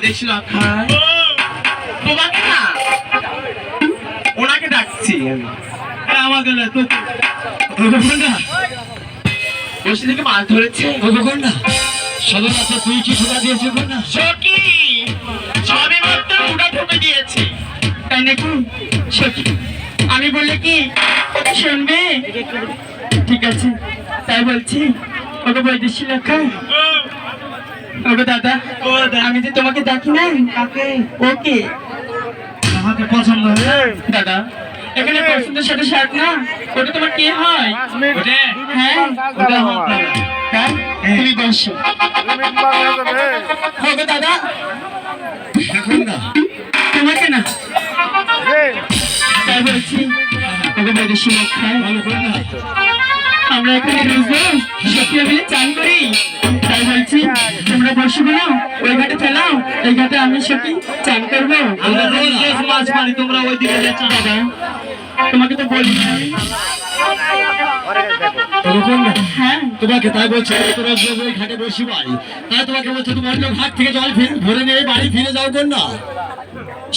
বৈদেশী লক্ষায় তোমাকে না ওনাকে ডাকছি আমি। আমাকে না তো বসে থেকে মাছ ধরেছে না সদর আছে তুই কি সুদা দিয়েছে না সখী সবে মাত্র উড়া ঠুকে দিয়েছে তাই নাকি সখী আমি বললে কি ওকে শুনবে ঠিক আছে তাই বলছি ওকে বৈদেশী লক্ষায় ওকে দাদা আমি যে তোমাকে ডাকি না ওকে আমাকে পছন্দ হয় দাদা এখানে পছন্দের সাথে শার্ট না ওটা তোমার কে হয় হ্যাঁ ওটা আমার দাদা। হ্যাঁ তুমি বসো ওকে দাদা এখন না তোমাকে না তাই বলছি ওকে বৈদেশী লক্ষায় ভালো করে না আমরা এখানে রোজ রোজ সত্যি মিলে চান করি তাই বলছি তোমরা বসে বলো ওই ঘাটে ফেলাও এই ঘাটে আমি সত্যি চান করবো আমরা রোজ রোজ মাছ মারি তোমরা ওই দিকে যাচ্ছ দাদা তোমাকে তো বলি হ্যাঁ তোমাকে তাই বলছে তোরা রোজ ওই ঘাটে বসি বাড়ি তাই তোমাকে বলছে তুমি অন্য ঘাট থেকে জল ভরে নিয়ে বাড়ি ফিরে যাও কোন না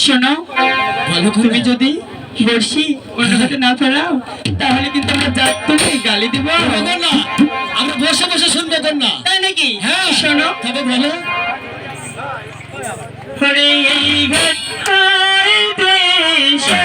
শোনো ভালো তুমি যদি বসি অন্য ঘাটে না ফেলাও তাহলে কিন্তু আমরা যাক তুমি গালি দিব না আমরা বসে বসে শুনবো কোন না তাই নাকি হ্যাঁ শোনো তবে বলো হরে এই ঘাটে দেশে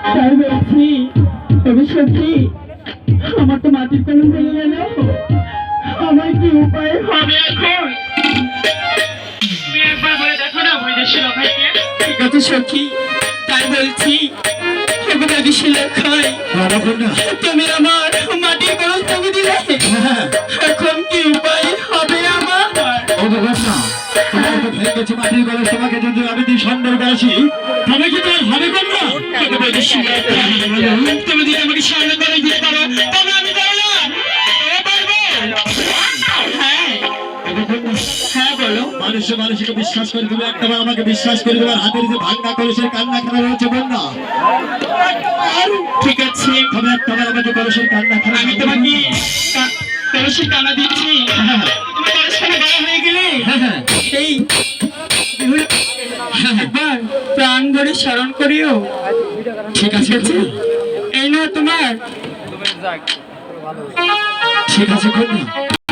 ভালোবাসি ঘাটে সত্যি আমার তো মাটির কলম হয়ে গেল আমার কি উপায় হবে এখন? তুমি একবার বলে দেখো না বৈদেশিক ভাইকে। ঠিক আছে সখী, তাই বলছি। বৈদেশিক খাই, রাধাকন্যা, তুমি আমার মাটির কলস ভেঙে দিলে, হ্যাঁ, এখন কি উপায় হবে আমার? ও রাধাকন্যা, তোমার তো ভেঙে গেছে মাটির কলস, তোমাকে যদি আমি দিই স্বর্ণের কলসি, তবে কি তোমার হবে কন্যা? বৈদেশিক তুমি যদি আমাকে স্বর্ণ করে দিতে পারো তবে আমি পারবো না। হ্যাঁ হ্যাঁ বলো। মানুষকে বিশ্বাস করে তুমি একটাবার আমাকে বিশ্বাস করে তোমার হাতের যে ভাঙ্গা কলসের কান্না খারাপ হচ্ছে কন্যা। ঠিক আছে, তবে একটাবার আমাকে কলসের কান্না খারাপ, আমি তোমাকে কলসের টানা দিচ্ছি। তুমি কলসখানে বড় হয়ে গেলে হ্যাঁ হ্যাঁ সেই একবার প্রাণ ভরে স্মরণ করিও। ঠিক আছে এই না তোমার ঠিক আছে কন্যা।